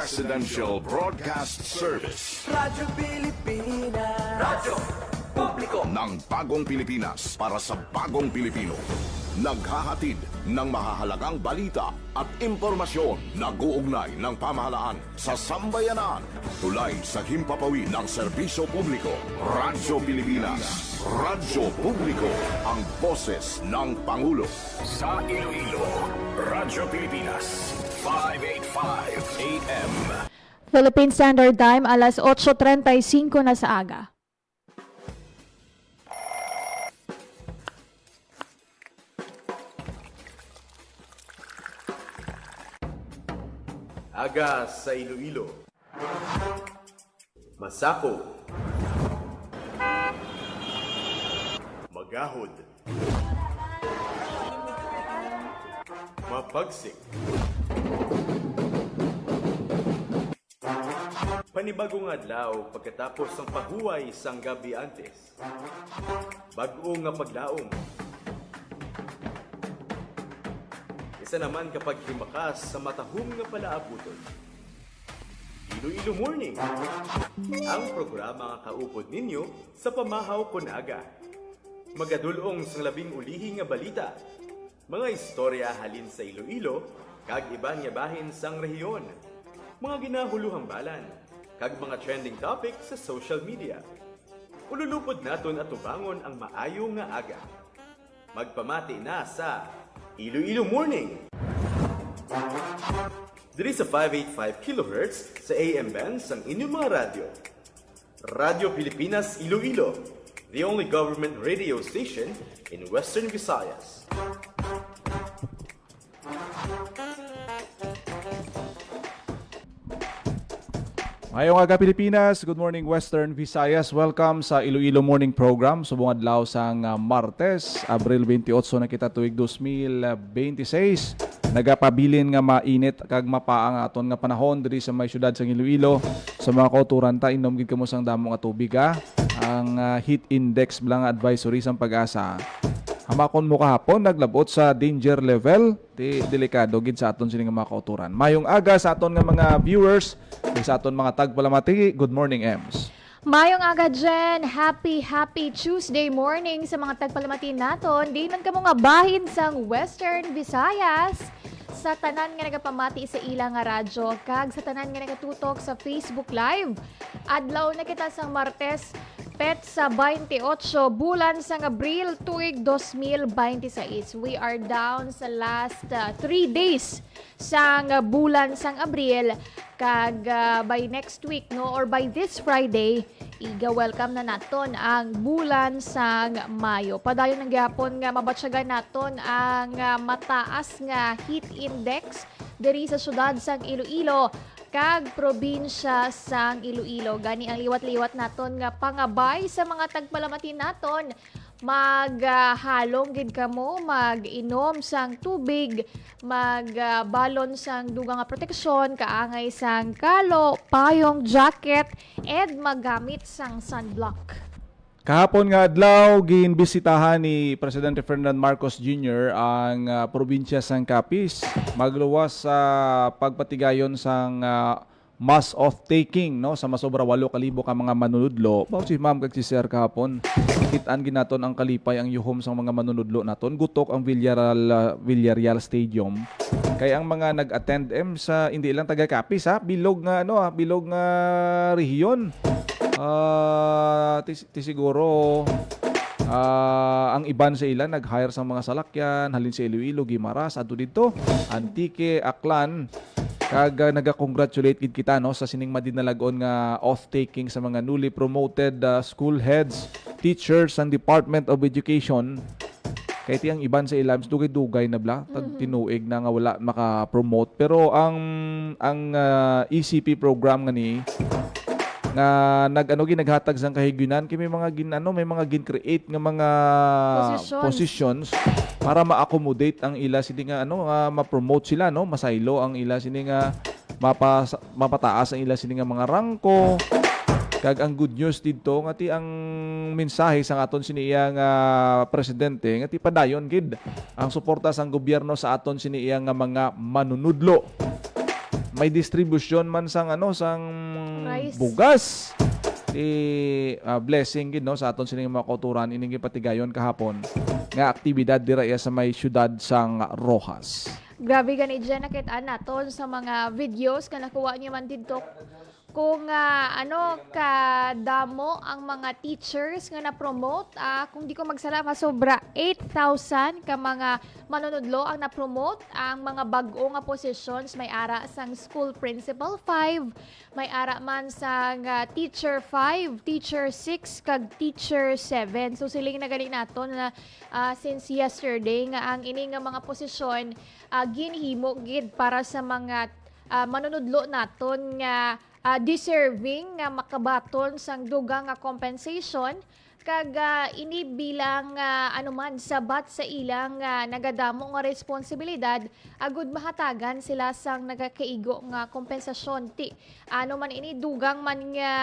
Presidential Broadcast Service. Radyo Pilipinas. Radyo Publiko Ng bagong Pilipinas para sa bagong Pilipino. Naghahatid ng mahahalagang balita at impormasyon na guugnay ng pamahalaan sa sambayanan. Tulay sa himpapawid ng serbisyo publiko. Radyo Pilipinas. Radyo Publiko. Ang boses ng Pangulo. Sa Iloilo, Radyo Pilipinas. 585 AM. Philippine Standard Time, alas 8:35 na sa aga. Aga sa Iloilo. Masako. Magahod. Mapagsik. Panibagong adlaw pagkatapos ng paghuway sang gabi antes. Bag-o nga paglaom. Isa naman kapag himakas sa matahong nga palaabuton. Iloilo Morning, ang programa nga kaupod ninyo sa pamahaw kon aga. Magadulong sang labing ulihi nga balita, mga istorya halin sa Iloilo, kag iban nga bahin sang rehiyon, mga ginahuluhang balan, kag mga trending topic sa social media. Ululupod naton at tubangon ang maayo nga aga. Magpamati na sa Iloilo Morning. Diri sa 585 kHz sa AM bands ang inyong mga radyo. Radyo Pilipinas Iloilo, the only government radio station in Western Visayas. Ngayong aga Pilipinas, good morning Western Visayas. Welcome sa Iloilo Morning Program. Subong adlaw sang Martes, Abril 28 na kita tuig 2026. Nagapabilin nga mainit kag mapaang aton nga panahon diri sa may syudad sang Iloilo. Sa mga kauturan ta inom gid kamo sang damo nga tubig ha. Ang heat index bilang advisory sang Pag-asa. Hamakon mo kahapon naglabot sa danger level. Delikado gid sa aton sini nga mga kauturan. Mayong aga sa aton nga mga viewers, sa aton mga tagpalamati. Good morning, Ems. Mayong aga Jen, happy Tuesday morning sa mga tagpalamati naton. Di man kamo nga bahin sang Western Visayas. Sa tanan nga nagapamati sa ilang nga radyo kag sa tanan nga nagatutok sa Facebook Live. Adlaw na kita sang Martes, pet sa 28 bulan sang Abril tuig 2026. We are down sa last 3 days sang bulan sang Abril kag by next week no or by this Friday iga-welcome na naton ang bulan sang Mayo. Padayon ng gihapon nga mabatsyagan naton ang mataas nga heat index diri sa syudad sang Iloilo kag probinsya sang Iloilo. Gani ang liwat-liwat naton nga pangabay sa mga tagpalamati naton. Maghalong gid kamo, mag-inom sang tubig, magbalon sang dugang nga proteksyon, kaangay sang kalo, payong, jacket, and magamit sang sunblock. Kahapon nga adlaw, ginbisitahan ni Presidente Ferdinand Marcos Jr. ang probinsya sang Capiz. Magluwas sa pagpatigayon sang mass off-taking no sa masobra 8,000 ka mga manunudlo. Bao si Ma'am kag si Sir kahapon. Kitaan ginaton ang kalipay ang yuhom sang mga manunudlo naton. Gutok ang Villarreal Stadium. Kaya ang mga nag-attend sa hindi lang taga Capiz ha, bilog nga rehiyon. Siguro ang iban sa ilan nag-hire sa mga salakyan halin sa Iloilo, Guimaras, adto dito, Antique, Aklan. Kag naga-congratulate gid kita no sa sining madinalagon nga off-taking sa mga newly promoted school heads, teachers and Department of Education. Kay tiyang iban sa ilam dugay-dugay na bla tag tinuig na nga wala maka-promote pero ang ECP program nga ni nga naghatag sang kahigyunan kay may mga gin-create nga mga positions para ma-accommodate ang ila sini nga ma-promote sila no, masaylo ang ila sini nga mapataas ang ila sini nga mga rangko. Kag ang good news dito ngati ang mensahe sa aton siniya nga presidente ngati padayon gid ang suporta sang gobyerno sa aton siniya nga mga manunudlo. may distribution man sang sang Rice. bugas. Blessing gid no sa aton sining mga kauturan ining gipatigayon kahapon nga aktibidad dira iya sa may syudad sang Rojas. Grabe gani dyan nakita naton sa mga videos ka nakuha niyo man dito kung kadamo ang mga teachers nga na-promote. Kung di ko magsala, sobra 8,000 ka mga manunudlo ang na-promote. Ang mga bag-o nga positions, may ara sang school principal 5, may ara man sang teacher 5, teacher 6, kag teacher 7. So siling na galing naton na since yesterday nga ang ini nga mga posisyon ginhimo gid para sa mga manunudlo naton nga deserving nga makabaton sang dugang nga compensation kag ini bilang anuman sabat sa ilang nagadamo nga responsibilidad agud mahatagan sila sang nagakaigo nga kompensasyon ti ano man ini dugang man nga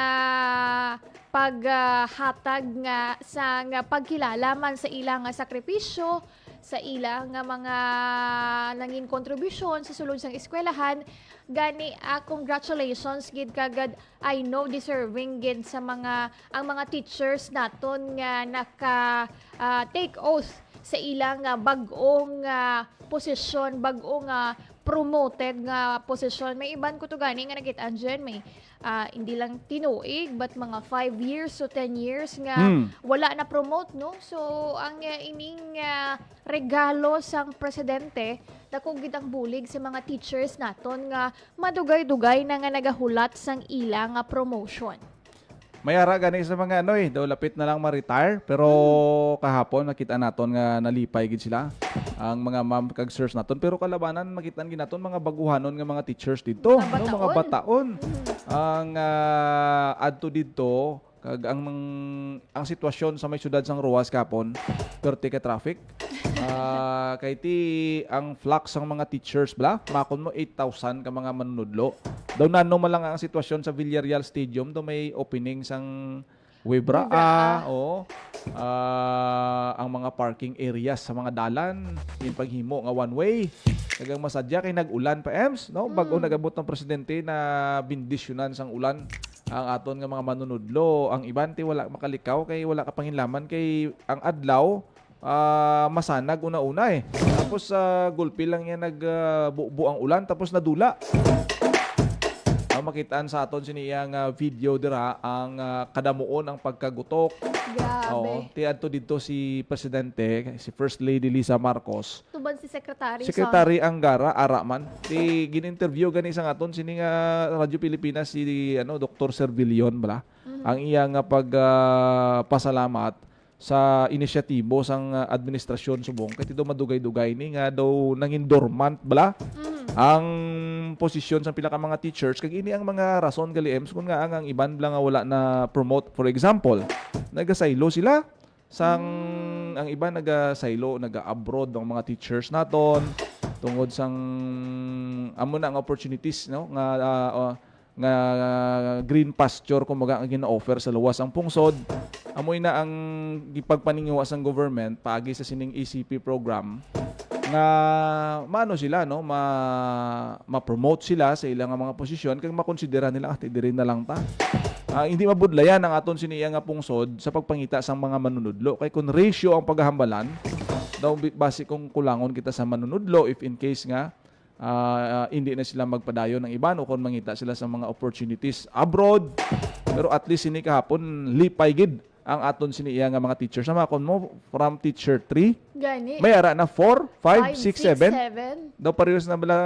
paghatag nga sang pagkilala man sa ilang sakripisyo sa ilang nga mga nanging kontribusyon sa sulod sang eskwelahan gani congratulations gid kagad. I know deserving gid sa ang mga teachers naton nga naka take oath sa ilang bag-ong posisyon, bag-ong promoted nga posisyon. May iban ko to gani nga nagitaan dyan, may hindi lang tinuig but mga 5 years to 10 years nga wala na promote, no? So ang ining regalo sang presidente dako gid ang bulig sa mga teachers naton nga madugay-dugay na nga nagahulat sang ilang promotion. Mayara gani sa mga daw lapit na lang ma-retire pero kahapon nakita naton nga nalipay gid sila ang mga ma'am kag sirs naton pero kalabanan makitaan gid naton mga baguhanon nga mga teachers dito, mga bataon. Ang adto dito kag ang sitwasyon sa may syudad sang Rojas kapon perti ka traffic. Kay ti ang flux sang mga teachers makon mo 8,000 ka mga manunudlo. Daw nano man lang ang sitwasyon sa Villarreal Stadium, daw may opening sang Webra, ang mga parking areas sa mga dalan, yung paghimo nga one way. Kagang masadya kay nag-ulan pa EMS, no? Bago nagabot ng presidente na bindisyonan sang ulan ang aton nga mga manunudlo. Ang iban ti wala makalikaw kay wala ka panginlaman kay ang adlaw masanag una-una eh. Tapos gulpi lang yan nagbuo ang ulan tapos nadula. Makitaan sa aton siniyang video dira ang kadamuon ang pagkagutok. Grabe. Ti adto dito si presidente, si First Lady Lisa Marcos. Tuban si Secretary Angara Araman. Ti gininterview gani sa aton sini nga Radyo Pilipinas si Dr. Servillon ang iyang pasalamat sa inisyatibo sang administrasyon subong kay daw madugay-dugay ni nga daw nangin dormant ang posisyon sa pila ka mga teachers kag ini ang mga rason gali EMS kung nga ang iban nga wala na promote. For example, nagasaylo sila sang ang iba naga-abroad ng mga teachers naton tungod sang amo na ang opportunities nga green pasture kumbaga ang gina-offer sa luwas ang pungsod. Amoy na ang gipagpaningawa sang government paagi sa sining ECP program nga maano sila ma-promote sila sa ilang mga posisyon kag makonsidera nila diri na lang ta. Hindi mabudlayan ang aton siniya nga pungsod sa pagpangita sang mga manunudlo kay kun ratio ang paghahambalan daw base kung kulangon kita sa manunudlo if in case nga hindi na sila magpadayon ng iban o kung mangita sila sa mga opportunities abroad. Pero at least ini kahapon lipay gid ang aton siniya nga mga teachers. Sama kon mo from teacher 3 gani may ara na 4, 5, 6, 7 daw parehas na bala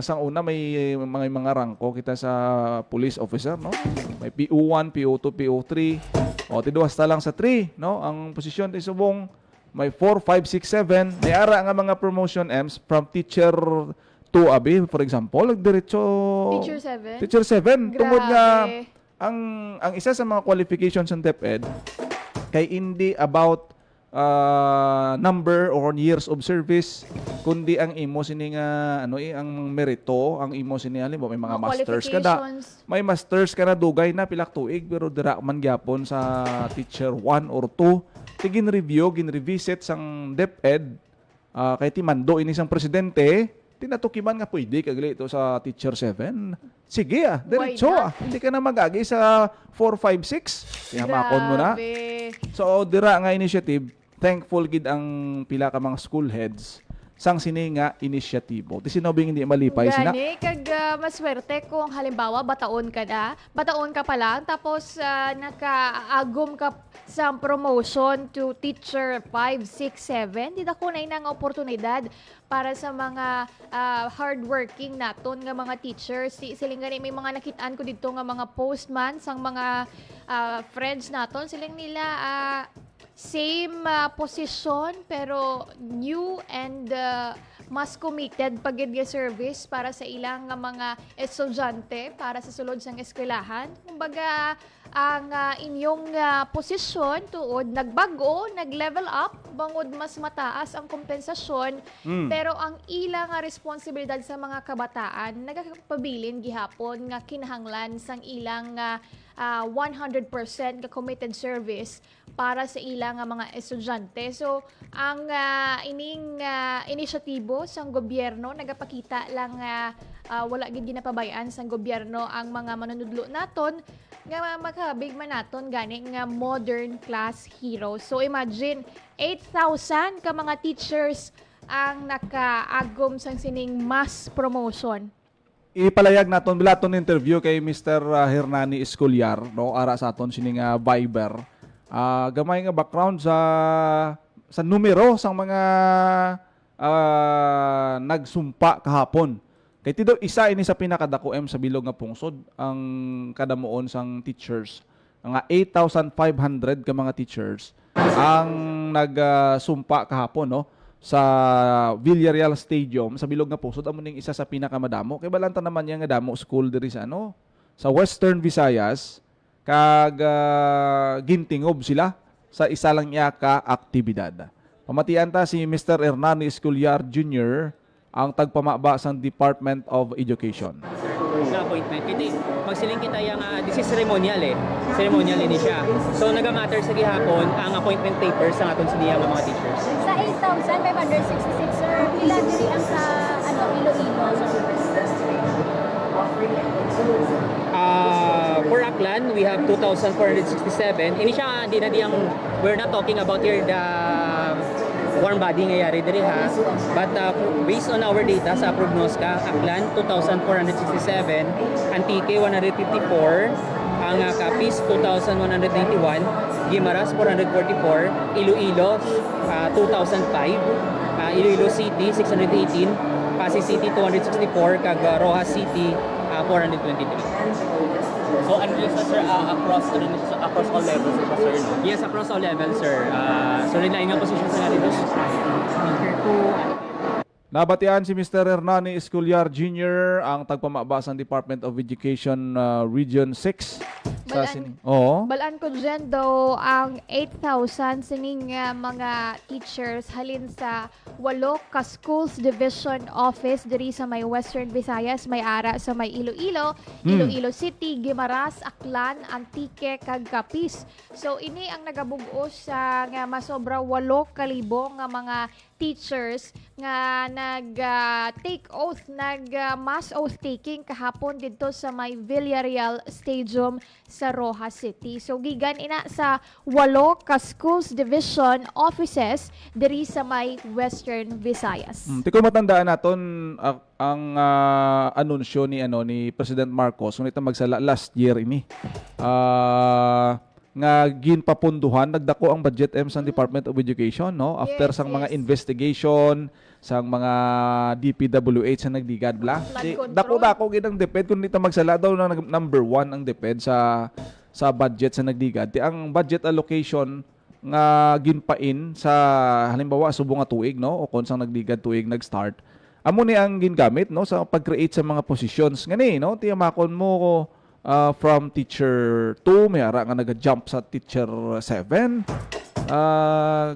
sang una may mga rangko kita sa police officer, no? May PO1, PO2, PO3 tiduwas ta lang sa 3, no? Ang posisyon ti subong may 4, 5, 6, 7 may ara nga mga promotion EMS from teacher 2 abi for example nagdiretso teacher 7 tungod nga ang isa sa mga qualifications ng DepEd kay hindi about number or years of service kundi ang imo sini nga ang merito ang imo sini halimbawa may mga masters ka may masters ka na dugay na pilak tuig pero dira man gyapon sa teacher 1 or 2 ti ginreview ginrevisit sang DepEd kay ti mando ini sang presidente ti tinatukiman nga pwede kagali ito sa teacher 7. Sige diretso not? Hindi ka na magagi sa 4, 5, 6. Tihamakon mo na. Grabe. So dira nga initiative, thankful gid ang pila ka mga school heads sang sini nga inisyatibo. Ti sinobing hindi malipay sina. Gani, maswerte kung halimbawa bataon ka pa lang, tapos nakaagom ka sa promotion to teacher 5, 6, 7. Di ko na inang oportunidad para sa mga hardworking naton nga mga teachers. Siling gani, may mga nakitaan ko dito nga mga postman sang mga friends naton. Siling nila same position pero new and mas committed pagid nga service para sa ilang nga mga estudyante para sa sulod sang eskwelahan. Kumbaga ang inyong posisyon tuod nagbago, nag-level up, bangod mas mataas ang kompensasyon, pero ang ilang responsibilidad sa mga kabataan nagapabilin gihapon nga kinahanglan sang ilang 100% ka committed service para sa ilang mga estudyante. So, ang ining inisyatibo sang gobyerno nagapakita lang wala gid ginapabayaan sang gobyerno ang mga manunudlo naton nga makabigman naton gani nga modern class heroes. So, imagine 8,000 ka mga teachers ang nakaagom sang sining mass promotion. Ipalayag naton bilaton interview kay Mr. Hernani Escolyar, no, ara sa aton sini nga Viber. Gamay nga background sa numero sang mga nagsumpa kahapon. Kay tido isa ini sa pinakadako sa bilog nga pungsod ang kadamuon sang teachers. Nga 8,500 ka mga teachers ang nagsumpa kahapon, no, sa Villarreal Stadium sa bilog nga pungsod. Amo ning isa sa pinakamadamo kay balanta naman yang nga damo school diri sa Western Visayas kag gintingob sila sa isa lang niya ka aktibidad. Pamatian ta si Mr. Hernani Escolyar Jr. ang tagpamaba sa Department of Education. Sa appointment. Kasi magsiling kita yung, this is ceremonial Ceremonial ini siya. So, nag-matter sa gihapon ang appointment papers sa aton siniya mga teachers. Sa 8,566, sir, pila diri ang sa Iloilo? For Aklan, we have 2,467. Ini siya, hindi na diyang, we're not talking about here the warm body ngayari diri ha. But based on our data sa prognoska, Aklan 2,467, Antique 154, ang Capiz 2,191, Guimaras 444, Iloilo 2,005, Iloilo City 618, Pasig City 264, kag Rojas City 423. So, ano yun sir, across all levels ito, sir, no? Yes, across all levels, sir. So, rin nga position sa natin doon. Nabatian si Mr. Hernani Escolyar Jr. ang tagpamaba sa Department of Education Region 6. Balaan ko dyan daw ang 8,000 sining mga teachers halin sa 8 ka schools division office diri sa may Western Visayas, may ara sa may Iloilo, Iloilo City, Guimaras, Aklan, Antique, kag Capiz. So ini ang nagabugos sa nga masobra 8,000 nga mga teachers nga nag-take oath, mass oath taking kahapon dito sa may Villarreal Stadium sa Rojas City. So gigan ina sa 8 ka schools division offices diri sa may Western Visayas. Di ko matandaan naton ang anunsyo ni President Marcos ngunit magsala last year ini. Nga ginpapunduhan nagdako ang budget sa Department of Education, no, after sang mga investigation sang mga DPWH sa nagdigad bla. Dako gid ang DepEd kun dito magsala daw ng number 1 ang DepEd sa budget sa nagdigad. Ti ang budget allocation nga ginpain sa halimbawa subong nga tuig, no, o kon sang nagdigad tuig nag-start. Amo ni ang gingamit, no, sa pag-create sa mga positions ngani, no, tiyamakon mo from teacher 2 may ara nga nag-jump sa teacher 7.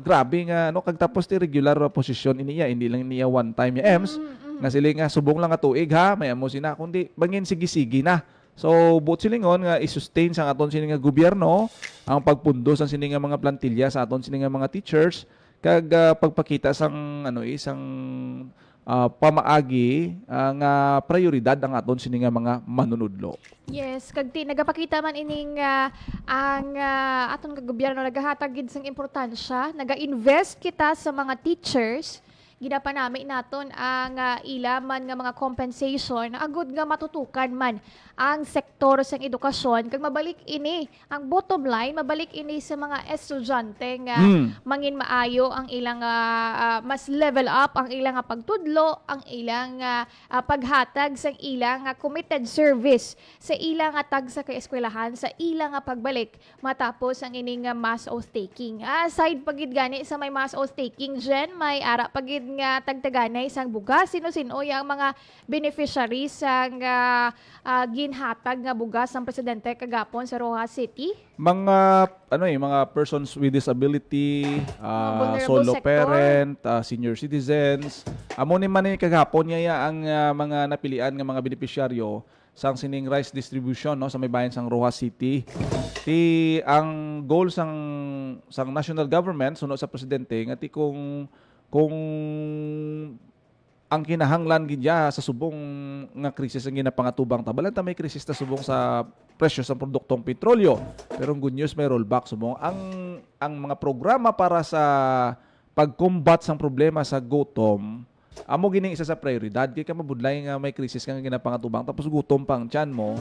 Grabe nga, no, kag tapos ti regular position iniya, hindi lang niya one time ya EMS nga sila nga subong lang nga tuig ha, may amo sina kundi bangin sige-sige na. So buot silingon nga i-sustain sa aton sini nga gobyerno ang pagpundo sa sini nga mga plantilya sa aton sini nga mga teachers kag pagpakita sang isang pamaagi nga prioridad ang aton sini nga mga manunudlo. Yes, kagti nagapakita man ining ang aton ka gobyerno nagahatag gid sang importansya, naga-invest kita sa mga teachers. Ginapanami naton ang ilaman nga mga compensation agud nga matutukan man ang sektor sang edukasyon kag mabalik ini ang bottom line mabalik ini sa mga estudyante nga mangin maayo ang ilang mas level up ang ilang pagtudlo ang ilang paghatag sang ilang committed service sa ilang tag sa kaeskwelahan sa ilang pagbalik matapos ang ining mass oath taking. Aside pagid gani sa may mass oath taking Jen, may ara pagid nga tagtaganay sang bugas sino-sino yang mga beneficiaries sang ginhatag nga bugas ang presidente kagapon sa Rojas City. Mga mga persons with disability, vulnerable solo sector. parent, senior citizens. Amo ni man ni kagapon niya ang mga napilian nga mga benepisyaryo sang sining rice distribution no sa may bayan sang Rojas City. Ang goal sang national government sunod sa presidente nga kung ang kinahanglan gidya sa subong nga krisis ang ginapangatubang tabalan ta may krisis ta subong sa presyo sa produktong petrolyo. Pero ang good news may rollback subong ang mga programa para sa pagkombat sang problema sa gutom. Amo gining isa sa prioridad kay ka mabudlay nga may krisis kang ginapangatubang tapos gutom pang tiyan mo.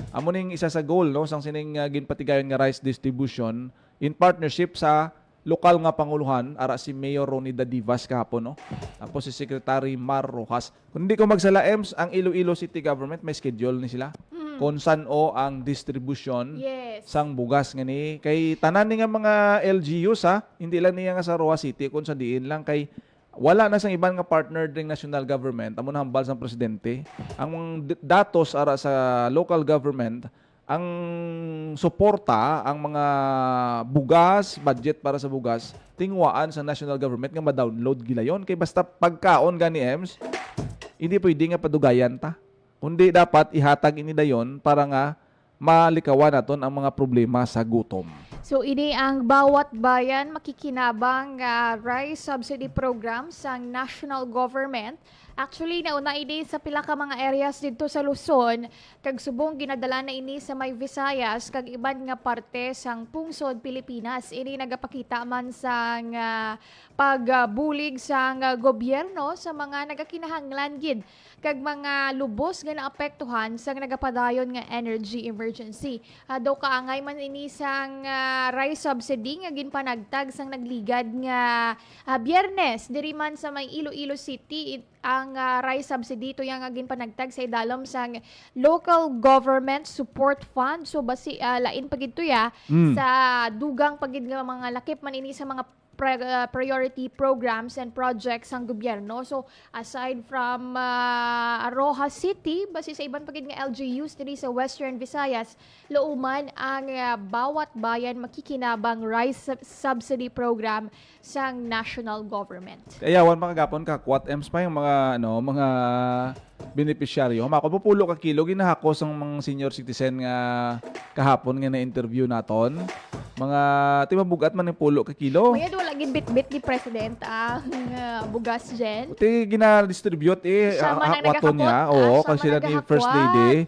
Amo ning isa sa goal no sang sining ginpatigayon nga rice distribution in partnership sa lokal nga panguluhan ara si Mayor Ronnie Dadivas kahapon no. Tapos si Secretary Mar Rojas. Kung hindi ko magsala EMS, ang Iloilo City Government may schedule ni sila. Kung saan ang distribution Yes. sang bugas nga ni kay tanan ni nga mga LGUs hindi lang niya nga sa Roa City kun sa diin lang kay wala na sang ibang nga partner ding national government amo na hambal sang presidente ang datos ara sa local government ang suporta ang mga bugas budget para sa bugas tingwaan sa national government nga ma-download gilayon kay basta pagkaon gani EMS hindi pwede nga padugayan ta kundi dapat ihatag ini dayon para nga malikawan naton ang mga problema sa gutom. So ini ang bawat bayan makikinabang rice subsidy program sang national government. Actually nauna ini sa pila ka mga areas dito sa Luzon kag subong ginadala na ini sa may Visayas kag iban nga parte sang pungsod Pilipinas. Ini nagapakita man sang pagbulig sang gobyerno sa mga nagakinahanglan gid kag mga lubos nga naapektuhan sang nagapadayon nga energy emergency. Daw kaangay man ini sang rice subsidy nga ginpanagtag sang nagligad nga Biyernes diri man sa may Iloilo City ang rice subsidy to yang ginpanagtag sa idalom sang local government support fund. So basi lain pagid to sa dugang pagid nga mga lakip man ini sa mga priority programs and projects ang gobyerno. So aside from Rojas City, basi sa ibang pagid nga LGUs diri sa Western Visayas, looman ang bawat bayan makikinabang rice subsidy program sang national government. Kaya wan makagapon ka kwat EMS pa yung mga benepisyaryo. Makopupulo ka kilo ginahako sang mga senior citizen nga kahapon nga na-interview naton. Mga timabugat man yung pulo ka kilo. Mayad wala gid bit-bit ni president ang bugas Jen. Uti gina-distribute Siya man ang waton niya. nagakapot. Oo, Siya kasi man sila ni First nagahakwat. Lady.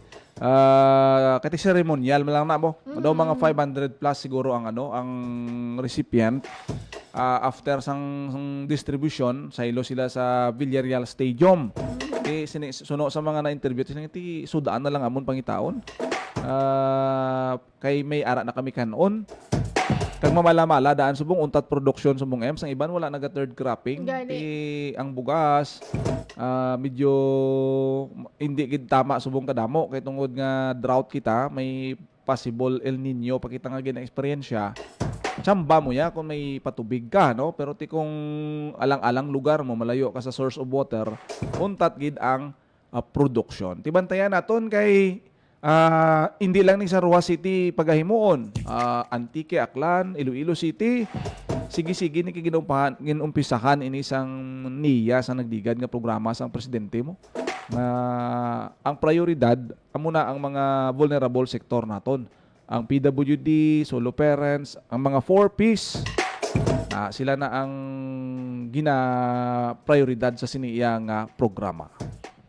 Kati ceremonial malang na mo. Daw mga 500 plus siguro ang ang recipient. After sang distribution, sa ilo sila sa Villarreal Stadium. Suno sa mga na-interview, ti sudaan na lang amon pangitaon. Kay may ara na kami kanon. Kag mamala-mala daan subong untat production subong EMS ang iban wala naga third cropping. Ang bugas medyo hindi gid tama subong kadamo kay tungod nga drought kita may possible El Nino pakita nga gina-eksperyensya. Tsamba mo ya kung may patubig ka no pero ti kung alang-alang lugar mo malayo ka sa source of water untat gid ang production. Tibantayan naton kay hindi lang ni sa Roa City pagahimuon. Antique, Aklan, Iloilo City. Sige-sige ni ginumpisahan ini sang NIA sa nagdigad nga programa sang presidente mo. Ang prioridad amo na ang mga vulnerable sector naton. Ang PWD, solo parents, ang mga 4Ps. Sila na ang gina-prioridad sa siniyang programa.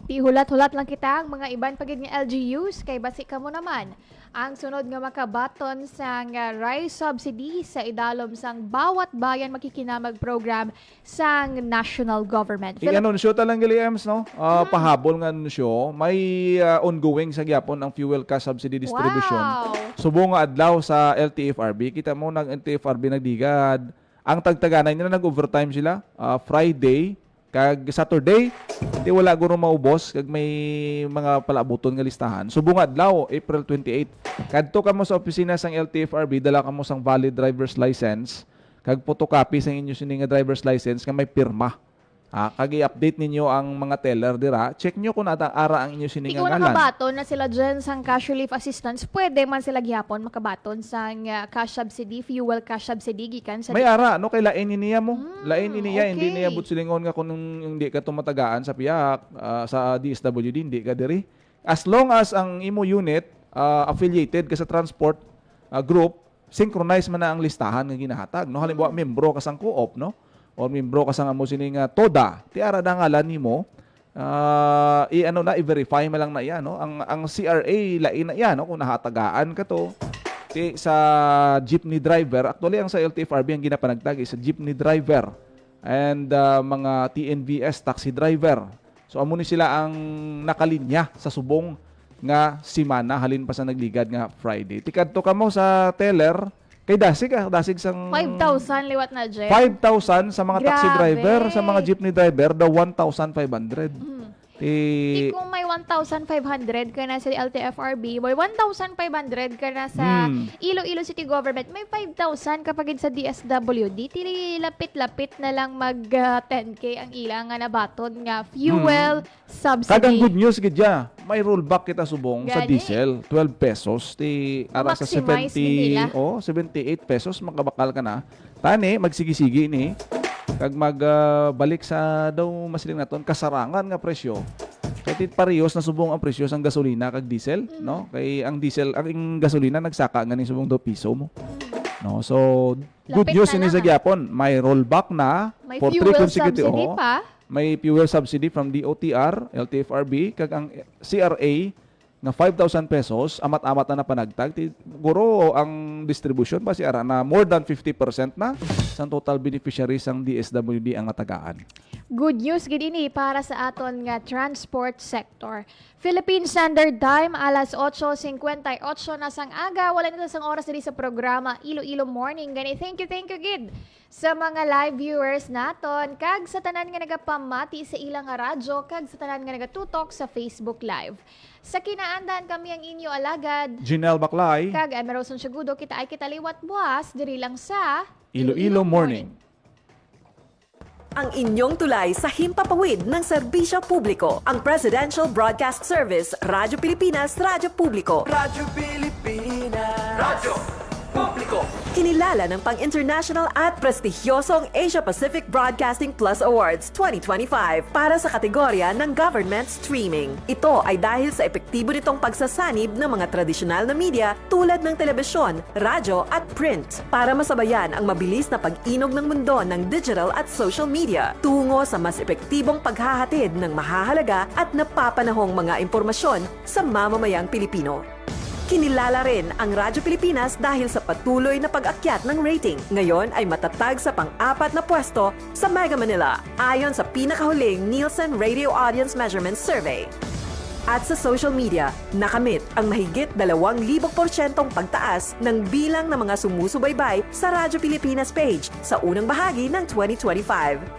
Pihulat-hulat lang kita ang mga iban pagid nga LGUs kay basi ka mo naman. Ang sunod nga makabaton sa rice subsidy sa idalom sang bawat bayan makikinamag program sang national government. I-anunsyo talang gali Ems, no? Pahabol nga anunsyo, may ongoing sa gyapon ang fuel cash subsidy distribution. Wow! Subong nga adlaw sa LTFRB, kita mo nag LTFRB nagdigad. Ang tagtaganay nila nag-overtime sila Friday kag Saturday di wala guro maubos kag may mga palabuton nga listahan. Subong adlaw April 28. Kadto kamo sa opisina sang LTFRB, dala kamo sang valid driver's license kag photocopy sang inyo sini nga driver's license nga may pirma. Kag i-update ninyo ang mga teller dira. Check nyo kung ara ang inyo sini nga Ikaw ngalan. nakabaton na sila dyan sang cash relief assistance, pwede man sila gyapon makabaton sang cash subsidy, fuel cash subsidy gikan sa May ara, no? Kay lain iniya mo. Lain iniya, okay. hindi niya butsilingon nga kung hindi ka tumatagaan sa PIAC, sa DSWD, hindi ka diri. As long as ang imo unit affiliated ka sa transport group, synchronize man na ang listahan nga ginahatag. No? Halimbawa, membro ka sang co-op, no? O membro ka sang amo sining TODA, tiara da ngalan nimo, i-verify mo lang na iya, no? Ang CRA lain na iya, no? Kung nahatagaan ka to, sa jeepney driver, actually ang sa LTFRB ang ginapanagtag sa jeepney driver and mga TNVS taxi driver. So amo ni sila ang nakalinya sa subong nga simana halin pa sa nagligad nga Friday. Tikadto ka mo sa teller kay dasig sang 5,000 liwat na dyan. 5,000 sa mga taxi Grabe. driver, sa mga jeepney driver, daw 1,500. Di kung may 1,500 ka na sa LTFRB, may 1,500 ka na sa Iloilo City Government, may 5,000 kapag sa DSWD, tili lapit-lapit na lang mag 10K ang ilang nga nabaton nga fuel subsidy. Kagang good news gidya, may rollback kita subong sa Gani. diesel, 12 pesos, ti ara sa Ma-maximize din nila. 78 pesos makabakal ka na. Tani magsigi-sigi ni kag magbalik sa daw masiling naton kasarangan nga presyo. Kay parehas na subong ang presyo sang gasolina kag diesel, no? Kay ang diesel, ang gasolina nagsaka nga ni subong 2 piso mo. No, so good Lapit news na ini sa lang, gyapon, may rollback na May for 3 fuel consecutive. subsidy Oo. pa. May fuel subsidy from DOTR, LTFRB, kag ang CRA nga 5,000 pesos, amat-amat na napanagtag. Guro ang distribution ba si ara na more than 50% na sa total beneficiaries ang DSWD ang natagaan. Good news gid ini para sa aton nga transport sector. Philippine Standard Time alas 8:58 na sang aga, wala na sang oras diri sa programa Iloilo Morning. Gani thank you gid sa mga live viewers naton kag sa tanan nga nagapamati sa ilang nga radyo kag sa tanan nga nagatutok sa Facebook Live. Sa kinaandan kami ang inyo alagad Janelle Baclay, kag Emerson Segudo, kita ay kitaliwat buwas diri lang sa Iloilo Morning. Ang inyong tulay sa himpapawid ng serbisyo publiko. Ang Presidential Broadcast Service, Radyo Pilipinas, Radyo Publiko. Radyo Pilipinas. Radyo Publiko. Kinilala ng pang-international at prestigyosong Asia Pacific Broadcasting Plus Awards 2025 para sa kategorya ng Government Streaming. Ito ay dahil sa epektibo nitong pagsasanib ng mga tradisyonal na media tulad ng telebisyon, radyo at print para masabayan ang mabilis na pag-inog ng mundo ng digital at social media tungo sa mas epektibong paghahatid ng mahahalaga at napapanahong mga impormasyon sa mamamayang Pilipino. Kinilala rin ang Radyo Pilipinas dahil sa patuloy na pag-akyat ng rating. Ngayon ay matatag sa pang-4 na pwesto sa Mega Manila ayon sa pinakahuling Nielsen Radio Audience Measurement Survey. At sa social media, nakamit ang mahigit 2,000% pagtaas ng bilang ng mga sumusubaybay sa Radyo Pilipinas page sa unang bahagi ng 2025.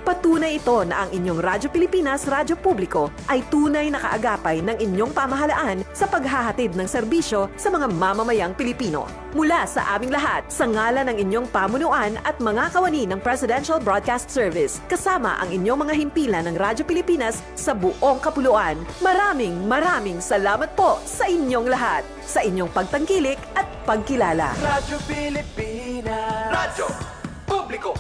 Patunay ito na ang inyong Radyo Pilipinas Radyo Publiko ay tunay na kaagapay ng inyong pamahalaan sa paghahatid ng serbisyo sa mga mamamayang Pilipino. Mula sa aming lahat, sa ngalan ng inyong pamunuan at mga kawani ng Presidential Broadcast Service, kasama ang inyong mga himpilan ng Radyo Pilipinas sa buong kapuluan. Maraming salamat po sa inyong lahat, sa inyong pagtangkilik at pagkilala. Radyo Pilipinas. Radyo Publiko.